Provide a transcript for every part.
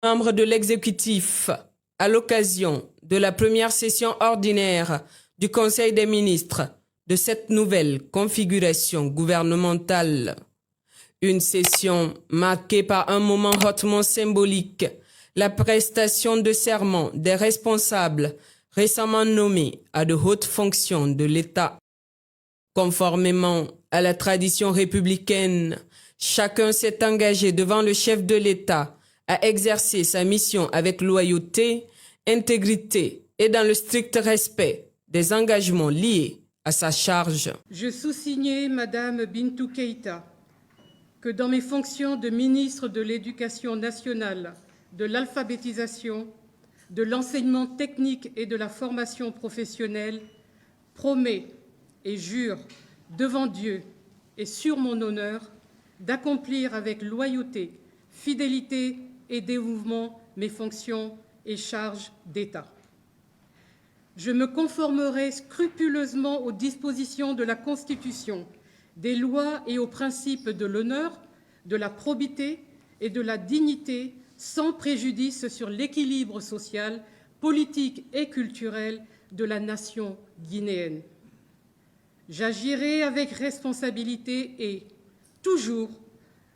Membres de l'exécutif, à l'occasion de la première session ordinaire du Conseil des ministres de cette nouvelle configuration gouvernementale. Une session marquée par un moment hautement symbolique, la prestation de serment des responsables récemment nommés à de hautes fonctions de l'État. Conformément à la tradition républicaine, chacun s'est engagé devant le chef de l'État à exercer sa mission avec loyauté, intégrité et dans le strict respect des engagements liés à sa charge. Je sous-signais, Madame Bintou Keïta, que dans mes fonctions de ministre de l'Éducation nationale, de l'alphabétisation, de l'enseignement technique et de la formation professionnelle, promets et jure devant Dieu et sur mon honneur d'accomplir avec loyauté, fidélité et dévouement mes fonctions et charges d'État. Je me conformerai scrupuleusement aux dispositions de la Constitution, des lois et aux principes de l'honneur, de la probité et de la dignité, sans préjudice sur l'équilibre social, politique et culturel de la nation guinéenne. J'agirai avec responsabilité et, toujours,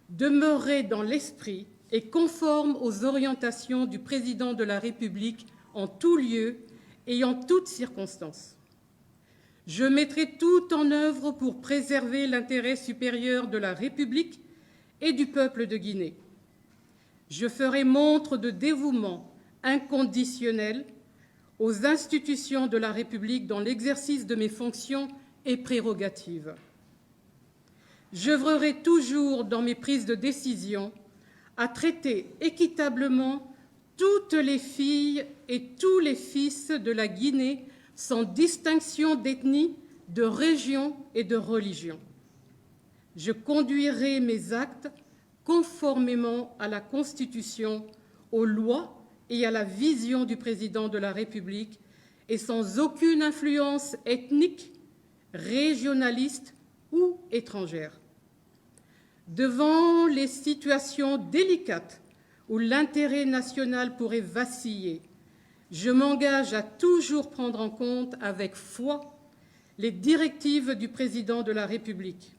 demeurerai dans l'esprit et conforme aux orientations du Président de la République en tout lieu et en toutes circonstances. Je mettrai tout en œuvre pour préserver l'intérêt supérieur de la République et du peuple de Guinée. Je ferai montre de dévouement inconditionnel aux institutions de la République dans l'exercice de mes fonctions et prérogatives. J'œuvrerai toujours dans mes prises de décision à traiter équitablement toutes les filles et tous les fils de la Guinée sans distinction d'ethnie, de région et de religion. Je conduirai mes actes conformément à la Constitution, aux lois et à la vision du Président de la République et sans aucune influence ethnique, régionaliste ou étrangère. Devant les situations délicates où l'intérêt national pourrait vaciller, je m'engage à toujours prendre en compte avec foi les directives du Président de la République.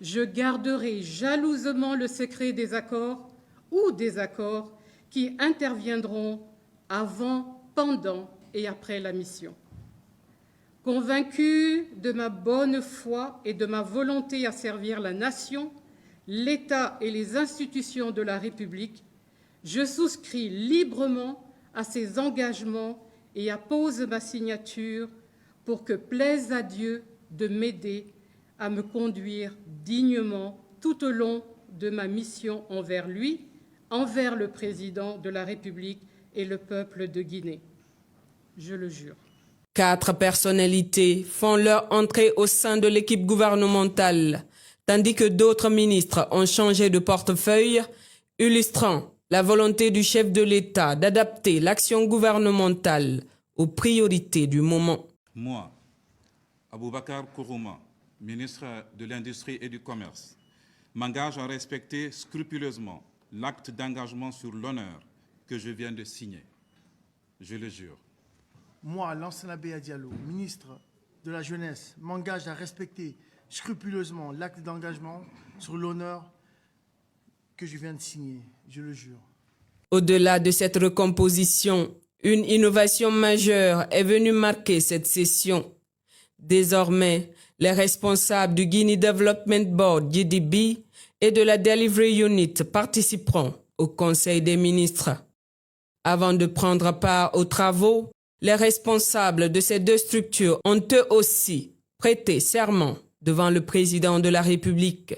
Je garderai jalousement le secret des accords ou désaccords qui interviendront avant, pendant et après la mission. Convaincu de ma bonne foi et de ma volonté à servir la nation, l'État et les institutions de la République, je souscris librement à ces engagements et appose ma signature pour que plaise à Dieu de m'aider à me conduire dignement tout au long de ma mission envers lui, envers le Président de la République et le peuple de Guinée. Je le jure. 4 personnalités font leur entrée au sein de l'équipe gouvernementale, tandis que d'autres ministres ont changé de portefeuille, illustrant la volonté du chef de l'État d'adapter l'action gouvernementale aux priorités du moment. Moi, Aboubakar Kourouma, ministre de l'Industrie et du Commerce, m'engage à respecter scrupuleusement l'acte d'engagement sur l'honneur que je viens de signer. Je le jure. Moi, Lansana Beya Diallo, ministre de la Jeunesse, m'engage à respecter scrupuleusement l'acte d'engagement sur l'honneur que je viens de signer. Je le jure. Au-delà de cette recomposition, une innovation majeure est venue marquer cette session. Désormais, les responsables du Guinea Development Board, GDB, et de la Delivery Unit participeront au Conseil des ministres. Avant de prendre part aux travaux, les responsables de ces 2 structures ont eux aussi prêté serment devant le Président de la République.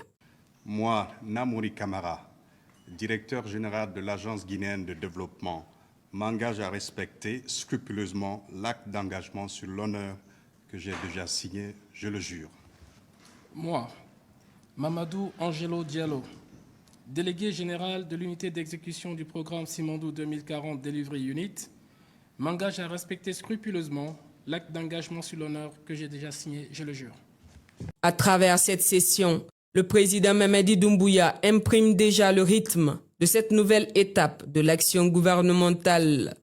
Moi, Namouri Kamara, directeur général de l'Agence guinéenne de développement, m'engage à respecter scrupuleusement l'acte d'engagement sur l'honneur que j'ai déjà signé, je le jure. Moi, Mamadou Angelo Diallo, délégué général de l'unité d'exécution du programme Simandou 2040 Delivery Unit, m'engage à respecter scrupuleusement l'acte d'engagement sur l'honneur que j'ai déjà signé, je le jure. À travers cette session, le président Mamadi Doumbouya imprime déjà le rythme de cette nouvelle étape de l'action gouvernementale,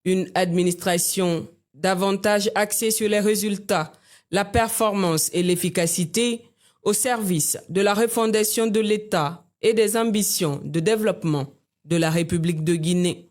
une administration davantage axée sur les résultats, la performance et l'efficacité au service de la refondation de l'État et des ambitions de développement de la République de Guinée.